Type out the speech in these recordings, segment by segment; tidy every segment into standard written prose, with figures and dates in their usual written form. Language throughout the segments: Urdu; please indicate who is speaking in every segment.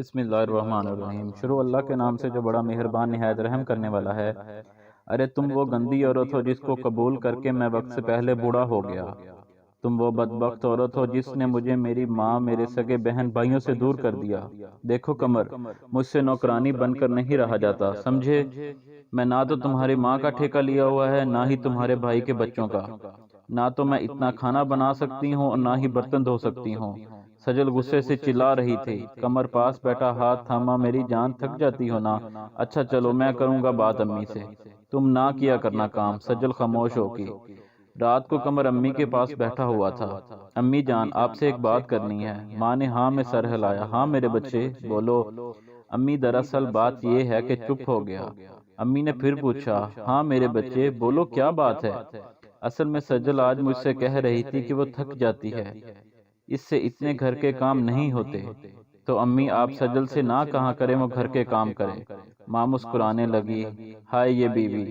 Speaker 1: بسم اللہ الرحمن الرحیم۔ شروع اللہ کے نام سے جو بڑا مہربان نہایت رحم کرنے والا ہے۔ ارے تم وہ گندی عورت ہو جس کو قبول کر کے میں وقت سے پہلے بوڑھا ہو گیا۔ تم وہ بدبخت عورت ہو جس نے مجھے میری ماں، میرے سگے بہن بھائیوں سے دور کر دیا۔ دیکھو قمر، مجھ سے نوکرانی بن کر نہیں رہا جاتا، سمجھے؟ میں نہ تو تمہاری ماں کا ٹھیکہ لیا ہوا ہے، نہ ہی تمہارے بھائی کے بچوں کا۔ نہ تو میں اتنا کھانا بنا سکتی ہوں اور نہ ہی برتن دھو سکتی ہوں۔ سجل غصے سے چلا رہی تھی۔ قمر پاس بیٹھا ہاتھ تھاما، میری جان تھک جاتی ہو نا؟ اچھا چلو میں کروں گا بات امی سے، تم نہ کیا کرنا کام۔ سجل خاموش ہو کی۔ رات کو قمر امی کے پاس بیٹھا ہوا تھا۔ امی جان، آپ سے ایک بات کرنی ہے۔ ماں نے ہاں میں سر ہلایا۔ ہاں میرے بچے بولو۔ امی دراصل بات یہ ہے کہ چپ ہو گیا۔ امی نے پھر پوچھا، ہاں میرے بچے بولو کیا بات ہے؟ اصل میں سجل آج مجھ سے کہہ رہی تھی کہ وہ تھک جاتی ہے، اس سے اتنے گھر کے کام نہیں ہوتے۔ تو امی آپ سجل سے نہ کہاں کریں وہ گھر کے کام کرے۔ ماں مسکرانے لگی، ہائے یہ بیوی،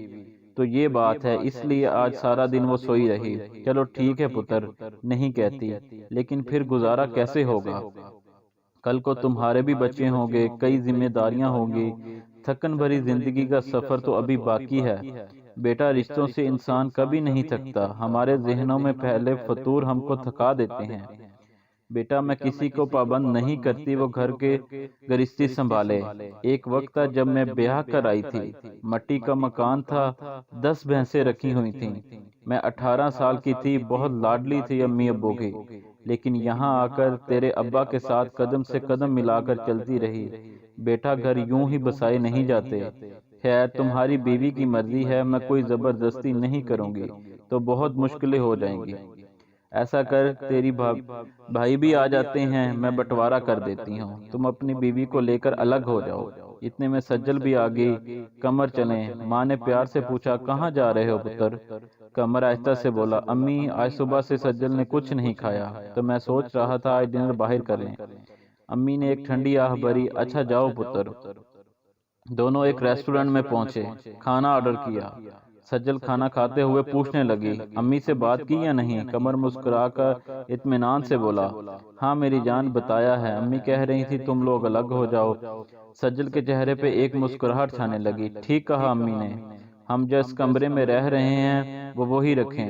Speaker 1: تو یہ بات ہے، اس لیے آج سارا دن وہ سوئی رہی۔ چلو ٹھیک ہے پتر، نہیں کہتی، لیکن پھر گزارا کیسے ہوگا؟ کل کو تمہارے بھی بچے ہوں گے، کئی ذمہ داریاں ہوں گی، تھکن بھری زندگی کا سفر تو ابھی باقی ہے۔ بیٹا رشتوں سے انسان کبھی نہیں تھکتا، ہمارے ذہنوں میں پہلے فطور ہم کو تھکا دیتے ہیں۔ بیٹا میں کسی کو پابند نہیں کرتی وہ گھر کے گرہستی سنبھالے۔ ایک وقت تھا جب میں بیاہ کر آئی تھی، مٹی کا مکان تھا، 10 بھینسیں رکھی ہوئی تھیں، میں 18 سال کی تھی، بہت لاڈلی تھی امی ابو کی، لیکن یہاں آ کر تیرے ابا کے ساتھ قدم سے قدم ملا کر چلتی رہی۔ بیٹا گھر یوں ہی بسائے نہیں جاتے۔ خیر تمہاری بیوی کی مرضی ہے، میں کوئی زبردستی نہیں کروں گی تو بہت مشکلیں ہو جائیں گی۔ ایسا کر تیری بھائی بھی آ جاتے ہیں، میں بٹوارا کر دیتی ہوں، تم اپنی بیوی کو لے کر الگ ہو جاؤ۔ اتنے میں سجل بھی آ گئی۔ قمر چلیں؟ ماں نے پیار سے پوچھا، کہاں جا رہے ہو پتر؟ قمر آہستہ سے بولا، امی آج صبح سے سجل نے کچھ نہیں کھایا تو میں سوچ رہا تھا آج ڈنر باہر کر لیں۔ امی نے ایک ٹھنڈی آہ بھری، اچھا جاؤ پتر۔ دونوں ایک ریسٹورنٹ میں پہنچے، کھانا آرڈر کیا۔ سجل کھانا کھاتے ہوئے پوچھنے لگی، امی سے بات کی یا نہیں؟ قمر مسکرا کر اطمینان سے بولا، ہاں میری جان بتایا ہے، امی کہہ رہی تھی تم لوگ الگ ہو جاؤ۔ سجل کے چہرے پہ ایک مسکراہٹ چھانے لگی، ٹھیک کہا امی نے، ہم جس کمرے میں رہ رہے ہیں وہ وہی رکھیں۔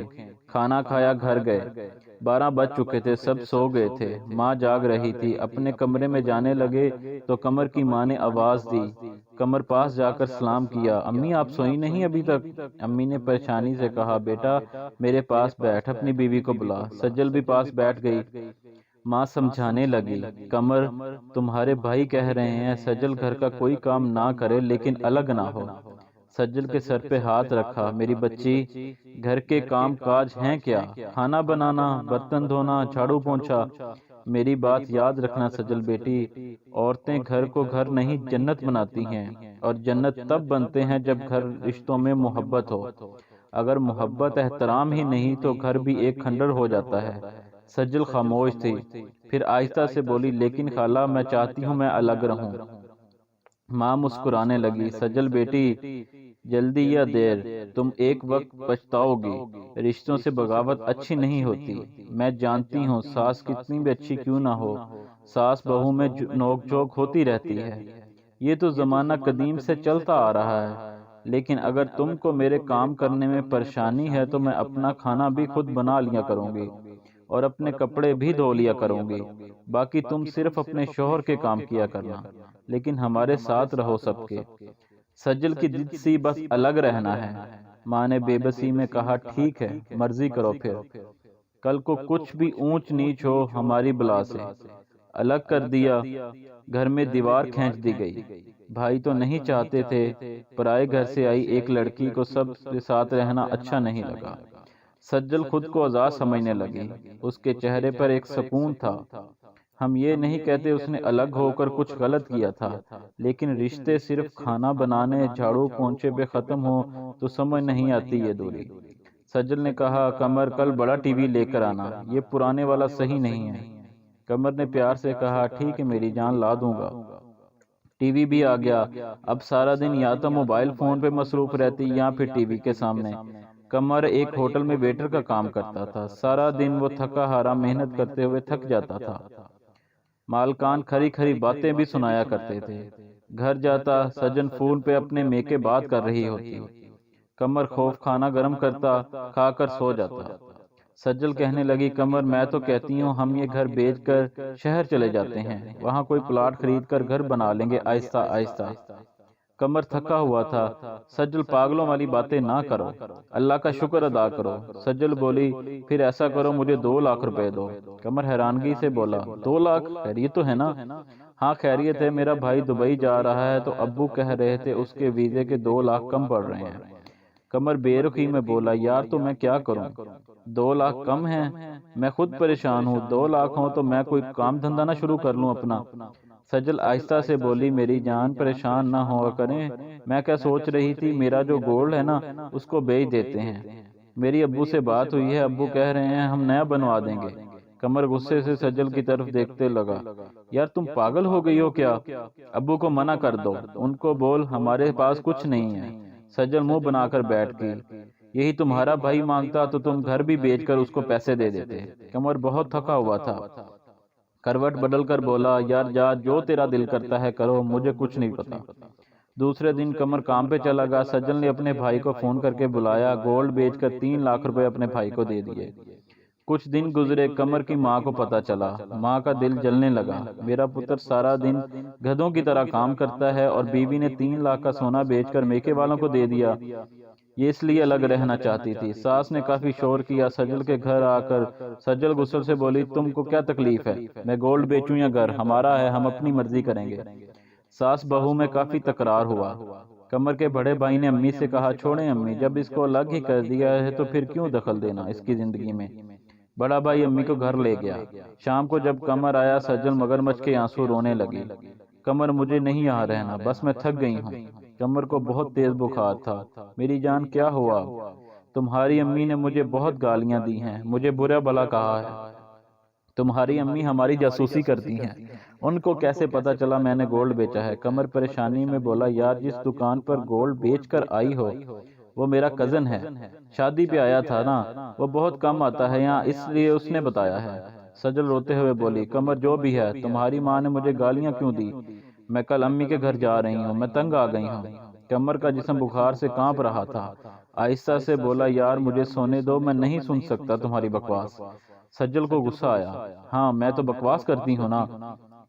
Speaker 1: کھانا کھایا گھر گئے۔ 12 بج چکے تھے، سب سو گئے تھے، ماں جاگ رہی تھی۔ اپنے کمرے میں جانے لگے تو قمر کی ماں نے آواز دی۔ قمر پاس جا کر سلام کیا، امی آپ سوئی نہیں ابھی تک؟ امی نے پریشانی سے کہا، بیٹا میرے پاس بیٹھ، اپنی بیوی کو بلا۔ سجل بھی پاس بیٹھ گئی۔ ماں سمجھانے لگی، قمر تمہارے بھائی کہہ رہے ہیں سجل گھر کا کوئی کام نہ کرے لیکن الگ نہ ہو۔ سجل کے سر پہ ہاتھ رکھا، میری بچی گھر کے کام کاج ہیں کیا؟ کھانا بنانا، برتن دھونا، جھاڑو پونچھا۔ میری بات یاد رکھنا سجل بیٹی، عورتیں گھر کو گھر نہیں جنت بناتی ہیں، اور جنت تب بنتے ہیں جب گھر رشتوں میں محبت ہو۔ اگر محبت احترام ہی نہیں تو گھر بھی ایک کھنڈر ہو جاتا ہے۔ سجل خاموش تھی، پھر آہستہ سے بولی، لیکن خالہ میں چاہتی ہوں میں الگ رہوں۔ ماں مسکرانے لگی، سجل بیٹی جلدی یا دیر تم ایک وقت پچھتاؤ گی، رشتوں سے بغاوت اچھی نہیں ہوتی۔ میں جانتی ہوں ساس کتنی بھی اچھی کیوں نہ ہو، ساس بہو میں نوک جھوک ہوتی رہتی ہے، یہ تو زمانہ قدیم سے چلتا آ رہا ہے۔ لیکن اگر تم کو میرے کام کرنے میں پریشانی ہے تو میں اپنا کھانا بھی خود بنا لیا کروں گی اور اپنے کپڑے بھی دھو لیا کروں گی، باقی تم صرف اپنے شوہر کے کام کیا کرنا، لیکن ہمارے ساتھ رہو سب کے۔ سجل کی ضد سی بس الگ رہنا ہے۔ ماں نے بے بسی میں کہا، ٹھیک ہے مرضی کرو پھر، کل کو کچھ بھی اونچ نیچ ہو ہماری بلا سے۔ الگ کر دیا، گھر میں دیوار کھینچ دی گئی۔ بھائی تو نہیں چاہتے تھے، پرائے گھر سے آئی ایک لڑکی کو سب کے ساتھ رہنا اچھا نہیں لگا۔ سجل خود کو آزاد سمجھنے لگی، اس کے چہرے پر ایک سکون تھا۔ ہم یہ نہیں کہتے اس نے الگ ہو کر کچھ غلط کیا تھا، لیکن رشتے صرف کھانا بنانے، جھاڑو پونچھے پہ ختم ہو تو سمجھ نہیں آتی یہ دوری۔ سجل نے کہا، قمر کل بڑا ٹی وی لے کر آنا، یہ پرانے والا صحیح نہیں ہے۔ قمر نے پیار سے کہا، ٹھیک ہے میری جان لا دوں گا۔ ٹی وی بھی آ گیا۔ اب سارا دن یا تو موبائل فون پہ مصروف رہتی یا پھر ٹی وی کے سامنے۔ قمر ایک ہوٹل میں ویٹر کا کام کرتا تھا، سارا دن وہ تھکا ہارا محنت کرتے ہوئے تھک جاتا تھا۔ مالکان کھری کھری باتیں بھی سنایا کرتے تھے۔ گھر جاتا سجن فون پہ اپنے میکے بات کر رہی ہوتی۔ قمر خوف کھانا گرم کرتا، کھا کر سو جاتا۔ سجل کہنے لگی قمر میں تو کہتی ہوں ہم یہ گھر بیچ کر شہر چلے جاتے ہیں، وہاں کوئی پلاٹ خرید کر گھر بنا لیں گے آہستہ آہستہ۔ قمر تھکا ہوا تھا۔ سجل پاگلوں والی باتیں نہ کرو، اللہ کا شکر ادا کرو۔ سجل بولی پھر ایسا کرو مجھے 2 لاکھ روپے دو۔ قمر حیرانگی سے بولا 2 لاکھ؟ خیریت تو ہے نا؟ ہاں خیریت ہے، میرا بھائی دبئی جا رہا ہے تو ابو کہہ رہے تھے اس کے ویزے کے 2 لاکھ کم پڑ رہے ہیں۔ قمر بے رخی میں بولا یار تو میں کیا کروں، 2 لاکھ کم ہیں، میں خود پریشان ہوں، 2 لاکھ ہوں تو میں کوئی کام دھندا نہ شروع کر لوں اپنا۔ سجل آہستہ سے بولی میری جان پریشان نہ ہوا کریں، میں کیا سوچ رہی تھی میرا جو گولڈ ہے نا اس کو بیچ دیتے ہیں، میری ابو سے بات ہوئی ہے، ابو کہہ رہے ہیں ہم نیا بنوا دیں گے۔ قمر غصے سے سجل کی طرف دیکھتے لگا یار تم پاگل ہو گئی ہو کیا، ابو کو منع کر دو، ان کو بول ہمارے پاس کچھ نہیں ہے۔ سجل منہ بنا کر بیٹھ گئی، یہی تمہارا بھائی مانگتا تو تم گھر بھی بیچ کر اس کو پیسے دے دیتے۔ قمر بہت تھکا ہوا تھا، کروٹ بدل کر بولا یار جا جو تیرا دل کرتا ہے کرو، مجھے کچھ نہیں پتا۔ دوسرے دن قمر کام پہ چلا گیا۔ سجل نے اپنے بھائی کو فون کر کے بلایا، گولڈ بیچ کر 3 لاکھ روپے اپنے بھائی کو دے دیے۔ کچھ دن گزرے، قمر کی ماں کو پتا چلا، ماں کا دل جلنے لگا، میرا پتر سارا دن گدھوں کی طرح کام کرتا ہے اور بیوی نے 3 لاکھ کا سونا بیچ کر میکے والوں کو دے دیا، یہ اس لیے الگ رہنا چاہتی تھی۔ ساس نے کافی شور کیا، سجل کے گھر آ کر سجل غصے سے بولی تم کو کیا تکلیف ہے، میں گولڈ بیچوں یا گھر ہمارا ہے، ہم اپنی مرضی کریں گے۔ ساس بہو میں کافی تکرار ہوا۔ قمر کے بڑے بھائی نے امی سے کہا چھوڑیں امی، جب اس کو الگ ہی کر دیا ہے تو پھر کیوں دخل دینا اس کی زندگی میں۔ بڑا بھائی امی کو گھر لے گیا۔ شام کو جب قمر آیا سجل مگرمچھ کے آنسو رونے لگی، قمر مجھے نہیں یہاں رہنا، بس میں تھک گئی ہوں۔ قمر کو بہت تیز بخار تھا۔ میری جان کیا ہوا؟ تمہاری امی نے مجھے بہت گالیاں دی ہیں، مجھے برا بھلا کہا ہے، تمہاری امی ہماری جاسوسی کرتی ہیں، ان کو کیسے پتا چلا میں نے گولڈ بیچا ہے؟ قمر پریشانی میں بولا یار جس دکان پر گولڈ بیچ کر آئی ہو وہ میرا کزن ہے، شادی پہ آیا تھا نا، وہ بہت کم آتا ہے یہاں اس لیے اس نے بتایا ہے۔ سجل روتے ہوئے بولی قمر جو بھی ہے تمہاری ماں نے مجھے گالیاں کیوں دی، میں کل امی کے گھر جا رہی ہوں، میں تنگ آ گئی ہوں۔ قمر کا جسم بخار سے کانپ رہا تھا، آہستہ سے بولا یار مجھے سونے دو، میں نہیں سن سکتا تمہاری بکواس۔ سجل کو غصہ آیا، ہاں میں تو بکواس کرتی ہوں نا،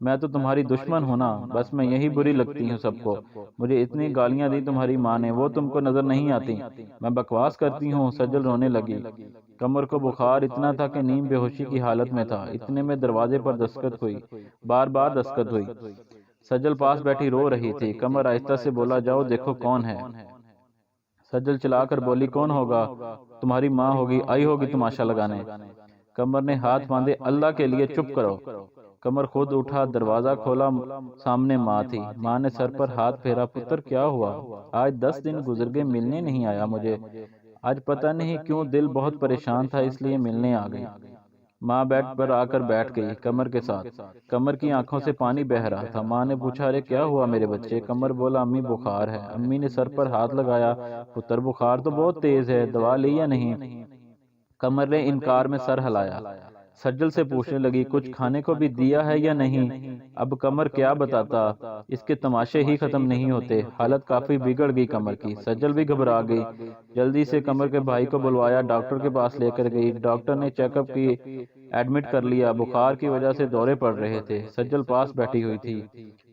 Speaker 1: میں تو تمہاری دشمن ہوں نا، بس میں یہی بری لگتی ہوں سب کو، مجھے اتنی گالیاں دی تمہاری ماں نے وہ تم کو نظر نہیں آتی، میں بکواس کرتی ہوں۔ سجل رونے لگی۔ قمر کو بخار اتنا تھا کہ نیم بے ہوشی کی حالت میں تھا، اتنے میں دروازے پر دستخط ہوئی، بار بار دستخط ہوئی۔ سجل پاس بیٹھی رو رہی تھی۔ قمر آہستہ سے بولا جاؤ دیکھو کون ہے۔ سجل چلا کر بولی کون ہوگا؟ تمہاری ماں ہوگی، آئی ہوگی تماشا لگانے۔ قمر نے ہاتھ باندھے، اللہ کے لیے چپ کرو۔ قمر خود اٹھا، دروازہ کھولا، سامنے ماں تھی۔ ماں نے سر پر ہاتھ پھیرا، پتر کیا ہوا؟ آج 10 دن گزر گئے ملنے نہیں آیا مجھے، آج پتہ نہیں کیوں دل بہت پریشان تھا اس لیے ملنے آ گئی۔ ماں بیڈ پر آ کر بیٹھ گئی قمر کے ساتھ، قمر کی آنکھوں سے پانی بہہ رہا تھا۔ ماں نے پوچھا ارے کیا ہوا میرے بچے؟ قمر بولا امی بخار ہے۔ امی نے سر پر ہاتھ لگایا، پتر بخار تو بہت تیز ہے، دوا لی یا نہیں؟ قمر نے انکار میں سر ہلایا۔ سجل سے پوچھنے لگی کچھ کھانے کو بھی دیا ہے یا نہیں؟ اب قمر کیا بتاتا، اس کے تماشے ہی ختم نہیں ہوتے۔ حالت کافی بگڑ گئی قمر کی، سجل بھی گھبرا گئی۔ جلدی سے قمر کے بھائی کو بلوایا، ڈاکٹر کے پاس لے کر گئی۔ ڈاکٹر نے چیک اپ کی، ایڈمٹ کر لیا، بخار کی وجہ سے دورے پڑ رہے تھے۔ سجل پاس بیٹھی ہوئی تھی۔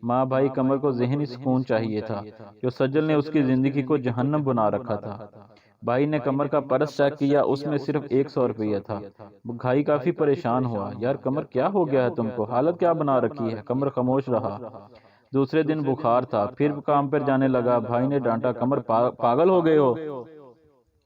Speaker 1: ماں بھائی قمر کو ذہنی سکون چاہیے تھا، جو سجل نے اس کی زندگی کو جہنم بنا رکھا تھا۔ بھائی نے قمر کا پرس چیک کیا، اس میں صرف 100 روپیہ تھا۔ بھائی کافی پریشان ہوا، یار قمر کیا ہو گیا ہے تم کو، حالت کیا بنا رکھی ہے؟ قمر خاموش رہا۔ دوسرے دن بخار تھا، پھر کام پر جانے لگا۔ بھائی نے ڈانٹا قمر پاگل ہو گئے ہو؟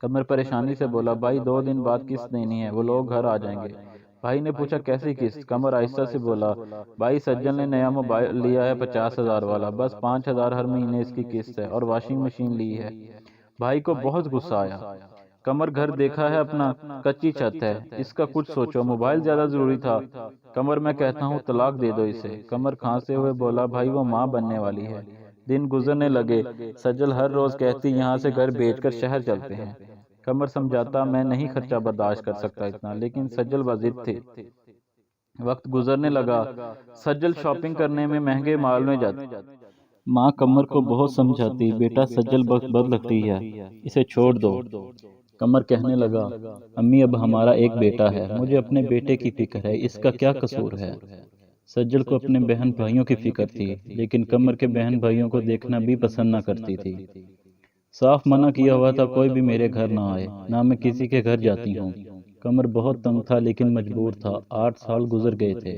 Speaker 1: قمر پریشانی سے بولا بھائی 2 دن بعد قسط دینی ہے، وہ لوگ گھر آ جائیں گے۔ بھائی نے پوچھا کیسی قسط؟ قمر آہستہ سے بولا بھائی سجل نے نیا موبائل لیا ہے 50,000 والا، بس 5,000 ہر مہینے اس کی قسط ہے، اور واشنگ مشین لی ہے۔ بھائی کو بہت غصہ آیا۔ قمر گھر دیکھا ہے اپنا، کچی چھت ہے، اس کا کچھ سوچو، موبائل زیادہ ضروری تھا۔ قمر میں کہتا ہوں طلاق دے دو اسے۔ قمر کھانستے ہوئے بولا بھائی وہ ماں بننے والی ہے۔ دن گزرنے لگے، سجل ہر روز کہتی یہاں سے گھر بیچ کر شہر چلتے ہیں۔ قمر سمجھاتا میں نہیں خرچہ برداشت کر سکتا اتنا، لیکن سجل بضد تھی۔ وقت گزرنے لگا، سجل شاپنگ کرنے میں مہنگے مال میں جاتی۔ ماں قمر کو بہت سمجھاتی، بیٹا سجل بد لگتی ہے، اسے چھوڑ دو۔ قمر کہنے لگا، امی اب ہمارا ایک بیٹا ہے، مجھے اپنے بیٹے کی فکر ہے، اس کا کیا قصور ہے؟ سجل کو اپنے بہن بھائیوں کی فکر تھی، لیکن قمر کے بہن بھائیوں کو دیکھنا بھی پسند نہ کرتی تھی۔ صاف منع کیا ہوا تھا کوئی بھی میرے گھر نہ آئے، نہ میں کسی کے گھر جاتی ہوں۔ قمر بہت تنگ تھا لیکن مجبور تھا۔ 8 سال گزر گئے تھے،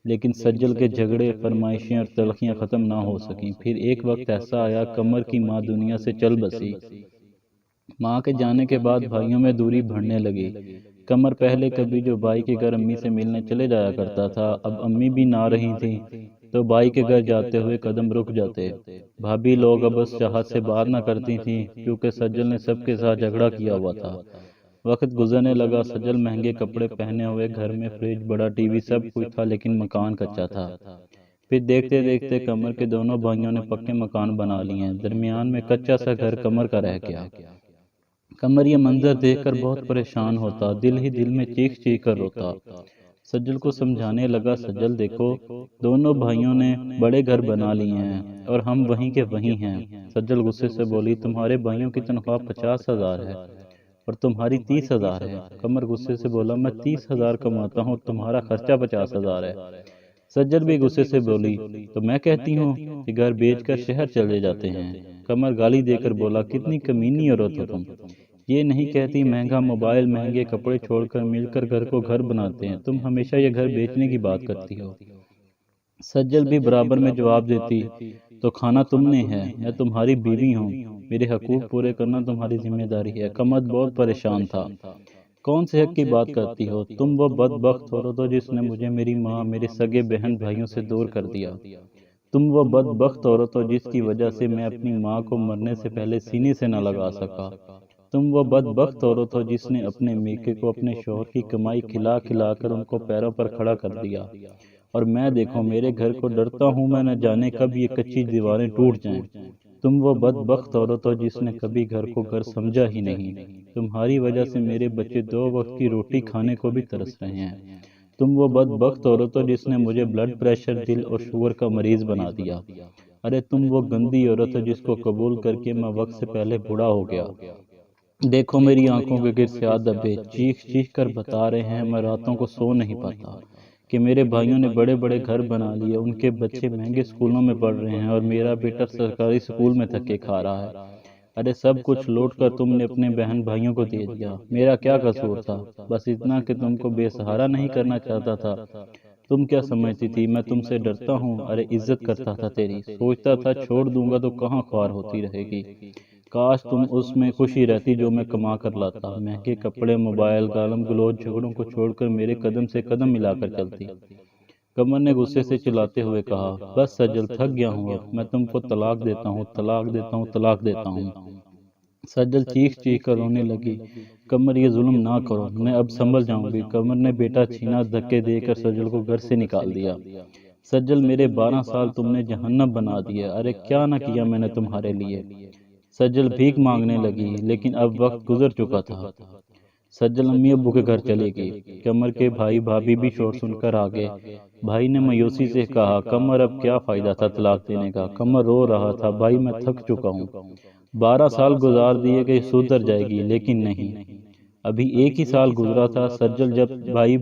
Speaker 1: لیکن سجل کے جھگڑے، فرمائشیں اور تلخیاں ختم نہ ہو سکیں۔ پھر ایک وقت ایسا آیا، قمر کی ماں دنیا سے چل بسی۔ ماں کے جانے کے بعد بھائیوں میں دوری بڑھنے لگی۔ قمر پہلے کبھی جو بھائی کے گھر امی سے ملنے چلے جایا کرتا تھا، اب امی بھی نہ رہی تھیں تو بھائی کے گھر جاتے ہوئے قدم رک جاتے۔ بھابھی لوگ اب اس چاہت سے بات نہ کرتی تھیں کیونکہ سجل نے سب کے ساتھ جھگڑا کیا ہوا تھا۔ وقت گزرنے لگا، سجل مہنگے کپڑے پہنے ہوئے، گھر میں فریج، بڑا ٹی وی، سب کچھ تھا، لیکن مکان کچا تھا۔ پھر دیکھتے دیکھتے قمر کے دونوں بھائیوں نے پکے مکان بنا لیے، درمیان میں کچا سا گھر قمر کا رہ گیا۔ قمر یہ منظر دیکھ کر بہت پریشان ہوتا، دل ہی دل میں چیخ چیخ کر روتا۔ سجل کو سمجھانے لگا، سجل دیکھو، دونوں بھائیوں نے بڑے گھر بنا لیے ہیں اور ہم وہیں کے وہیں ہیں۔ سجل غصے سے بولی، تمہارے بھائیوں کی تنخواہ 50,000 ہے اور تمہاری 30,000 ہے۔ قمر غصے سے بولا، میں 30,000 کماتا ہوں اور تمہارا خرچہ 50,000 ہے۔ سجل بھی غصے سے بولی، تو میں کہتی ہوں کہ گھر بیچ کر شہر چلے جاتے ہیں۔ قمر گالی دے کر بولا، کتنی کمینی عورت ہو تم، یہ نہیں کہتی مہنگا موبائل، مہنگے کپڑے چھوڑ کر مل کر گھر کو گھر بناتے ہیں، تم ہمیشہ یہ گھر بیچنے کی بات کرتی ہو۔ سجل بھی برابر میں جواب دیتی، تو کھانا تم نے ہے، میں تمہاری بیوی ہوں، میرے حقوق پورے کرنا تمہاری ذمہ داری ہے۔ قمر بہت پریشان تھا، کون سے حق کی بات کرتی ہو تم؟ وہ بدبخت عورت ہو جس نے مجھے میری ماں، میرے سگے بہن بھائیوں سے دور کر دیا۔ تم وہ بدبخت عورت ہو جس کی وجہ سے میں اپنی ماں کو مرنے سے پہلے سینے سے نہ لگا سکا۔ تم وہ بدبخت عورت ہو جس نے اپنے میکے کو اپنے شوہر کی کمائی کھلا کھلا کر ان کو پیروں پر کھڑا کر دیا، اور میں دیکھو میرے گھر کو ڈرتا ہوں، میں نہ جانے کب یہ کچی دیواریں ٹوٹ جائیں۔ تم وہ بدبخت عورت ہو جس نے کبھی گھر کو گھر سمجھا ہی نہیں، تمہاری وجہ سے میرے بچے 2 وقت کی روٹی کھانے کو بھی ترس رہے ہیں۔ تم وہ بدبخت عورت ہو جس نے مجھے بلڈ پریشر، دل اور شوگر کا مریض بنا دیا۔ ارے تم وہ گندی عورت ہو جس کو قبول کر کے میں وقت سے پہلے بوڑھا ہو گیا۔ دیکھو میری آنکھوں کے گر سیاہ دھبے، چیخ چیخ کر بتا رہے ہیں، میں راتوں کو سو نہیں پاتا کہ میرے بھائیوں نے بڑے بڑے گھر بنا لیے، ان کے بچے مہنگے اسکولوں میں پڑھ رہے ہیں اور میرا بیٹا سرکاری اسکول میں دھکے کھا رہا ہے۔ ارے سب کچھ لوٹ کر تم نے اپنے بہن بھائیوں کو دے دیا، میرا کیا قصور تھا؟ بس اتنا کہ تم کو بے سہارا نہیں کرنا چاہتا تھا۔ تم کیا سمجھتی تھی میں تم سے ڈرتا ہوں؟ ارے عزت کرتا تھا تیری، سوچتا تھا چھوڑ دوں گا تو کہاں خوار ہوتی رہے گی۔ کاش تم اس میں خوشی رہتی جو میں کما کر لاتا، مہنگے کپڑے، موبائل، گالم گلوچ، جھگڑوں کو چھوڑ کر میرے قدم سے قدم ملا کر چلتی۔ قمر نے غصے سے چلاتے ہوئے کہا، بس سجل تھک گیا ہوں، اب میں تم کو طلاق دیتا ہوں، طلاق دیتا ہوں، طلاق دیتا ہوں۔ سجل چیخ چیخ کر رونے لگی، قمر یہ ظلم نہ کرو، میں اب سنبھل جاؤں گی۔ قمر نے بیٹا چھینا، دھکے دے کر سجل کو گھر سے نکال دیا۔ سجل میرے 12 سال تم نے جہنم بنا دیا، ارے کیا نہ کیا میں نے تمہارے لیے۔ سجل بھیک مانگنے لگی، لیکن اب وقت گزر چکا تھا۔ سجل امی ابو کے گھر چلی گئی۔ قمر کے بھائی بھابھی بھی شور سن کر آ گئے۔ بھائی نے مایوسی سے کہا، قمر اب کیا فائدہ تھا طلاق دینے کا؟ قمر رو رہا تھا، بھائی میں تھک چکا ہوں، 12 سال گزار دیے کہ سدھر جائے گی، لیکن نہیں، ابھی 1 ہی سال گزرا تھا۔ سجل جب بھائی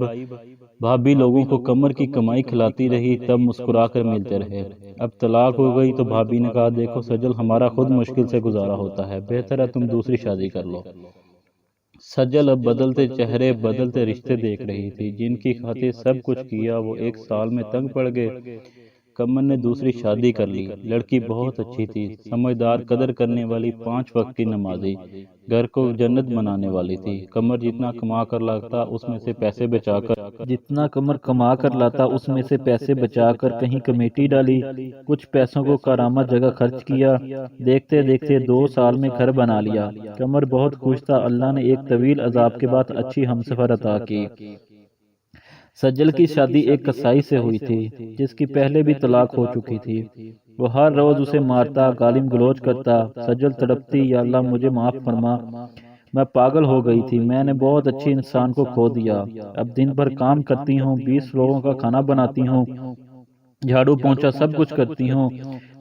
Speaker 1: بھابھی لوگوں کو قمر کی کمائی کھلاتی رہی تب مسکرا کر ملتے رہے۔ اب طلاق ہو گئی تو بھابھی نے کہا، دیکھو سجل ہمارا خود مشکل سے گزارا ہوتا ہے، بہتر ہے تم دوسری شادی کر لو۔ سجل اب بدلتے چہرے، بدلتے رشتے دیکھ رہی تھی، جن کی خاطر سب کچھ کیا وہ 1 سال میں تنگ پڑ گئے۔ قمر نے دوسری شادی کر لی، لڑکی بہت اچھی تھی، سمجھدار، قدر کرنے والی، 5 وقت کی نمازی، گھر کو جنت بنانے والی تھی۔ قمر جتنا کما کر لاتا اس میں سے پیسے بچا کر کہیں کمیٹی ڈالی، کچھ پیسوں کو کارآمد جگہ خرچ کیا، دیکھتے دیکھتے 2 سال میں گھر بنا لیا۔ قمر بہت خوش تھا، اللہ نے ایک طویل عذاب کے بعد اچھی ہمسفر عطا کی۔ سجل کی شادی ایک کسائی سے ہوئی تھی جس کی پہلے بھی طلاق ہو چکی تھی۔ وہ ہر روز اسے مارتا، گالم گلوچ کرتا۔ سجل تڑپتی، یا اللہ مجھے معاف فرما،
Speaker 2: میں پاگل ہو گئی تھی، میں نے بہت اچھے انسان کو کھو دیا۔ اب دن بھر کام کرتی ہوں، 20 لوگوں کا کھانا بناتی ہوں، جھاڑو پونچھا سب کچھ کرتی ہوں،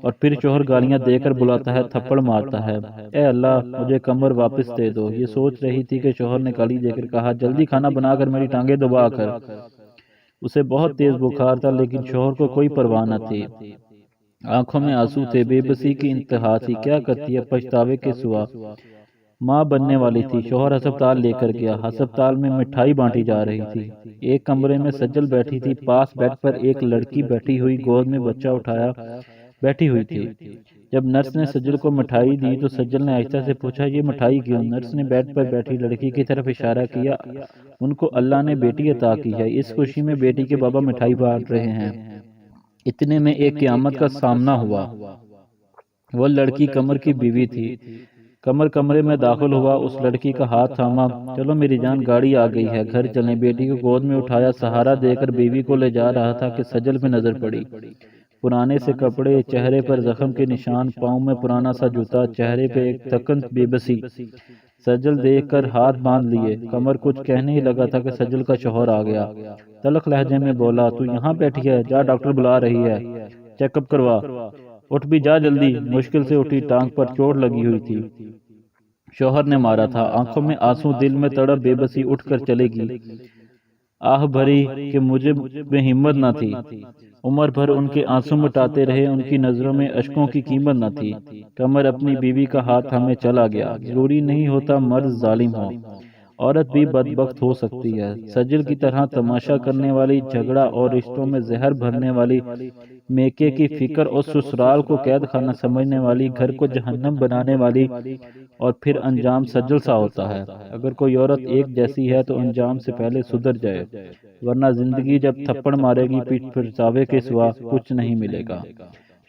Speaker 2: اور پھر شوہر گالیاں دے کر بلاتا ہے، تھپڑ مارتا ہے۔ اے اللہ، مجھے کمر واپس دے دو۔ یہ سوچ رہی تھی کہ شوہر نے گالی دے کر کہا، جلدی کھانا بنا کر میری ٹانگیں دبا کر۔ اسے بہت تیز بخار تھا، لیکن شوہر کو کوئی پرواہ نہ تھی۔ آنکھوں میں آنسو تھے، بے بسی کی انتہا تھی، کیا کرتی ہے پچھتاوے کے سوا۔ ماں بننے والی تھی، شوہر ہسپتال لے کر گیا، ہسپتال میں مٹھائی بانٹی جا رہی تھی۔ ایک کمرے میں سجل بیٹھی تھی، پاس بیڈ پر ایک لڑکی بیٹھی ہوئی گود میں بچہ اٹھایا بیٹھی ہوئی تھی۔ جب نرس نے سجل کو مٹھائی دی تو سجل نے آہستہ سے پوچھا، یہ مٹھائی کیوں؟ نرس نے بیڈ پر بیٹھی لڑکی کی طرف اشارہ کیا، ان کو اللہ نے بیٹی عطا کی ہے، اس خوشی میں بیٹی کے بابا مٹھائی بانٹ رہے ہیں۔ اتنے میں ایک قیامت کا سامنا ہوا۔ وہ لڑکی قمر کی بیوی تھی۔ قمر کمرے میں داخل ہوا، اس لڑکی کا ہاتھ تھاما، چلو میری جان، گاڑی آ گئی ہے، گھر چلیں۔ بیٹی کو گود میں اٹھایا، سہارا دے کر بیوی کو لے جا رہا تھا کہ سجل پہ نظر پڑی۔ پرانے سے کپڑے، چہرے پر زخم کے نشان، پاؤں میں پرانا سا جوتا، چہرے پہ ایک تھکن بے بسی۔ سجل دیکھ کر ہاتھ باندھ لیے۔ قمر کچھ کہنے ہی لگا تھا کہ سجل کا شوہر آ گیا۔ تلخ لہجے میں بولا، تو یہاں بیٹھی ہے، جا ڈاکٹر بلا رہی ہے، چیک اپ کروا، اٹھ بھی جا جلدی۔ مشکل سے اٹھی، ٹانگ پر چوٹ لگی ہوئی تھی، شوہر نے مارا تھا۔ آنکھوں میں آنسو، دل میں تڑپ، بے بسی، اٹھ کر چلے گی۔ آہ بھری کہ مجھے میں ہمت نہ تھی۔ عمر بھر ان کے آنسو مٹاتے رہے، ان کی نظروں میں اشکوں کی قیمت نہ تھی۔ قمر اپنی بیوی کا ہاتھ تھامے چلا گیا۔ ضروری نہیں ہوتا مرد ظالم ہو، عورت بھی بدبخت ہو سکتی ہے۔ سجل کی طرح تماشا کرنے والی، جھگڑا اور رشتوں میں زہر بھرنے والی، میکے کی فکر اور سسرال کو قید خانہ سمجھنے والی، گھر کو جہنم بنانے والی، اور پھر انجام سجل سا ہوتا ہے۔ اگر کوئی عورت ایک جیسی ہے تو انجام سے پہلے سدھر جائے، ورنہ زندگی جب تھپڑ مارے گی پیٹھ پھرچاوے کے سوا کچھ نہیں ملے گا۔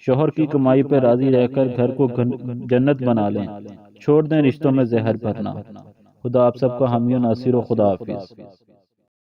Speaker 2: شوہر کی کمائی پہ راضی رہ کر گھر کو جنت بنا لیں، چھوڑ دیں رشتوں میں زہر بھرنا۔ خدا آپ سب کو حامی و ناصر و خدا حافظ۔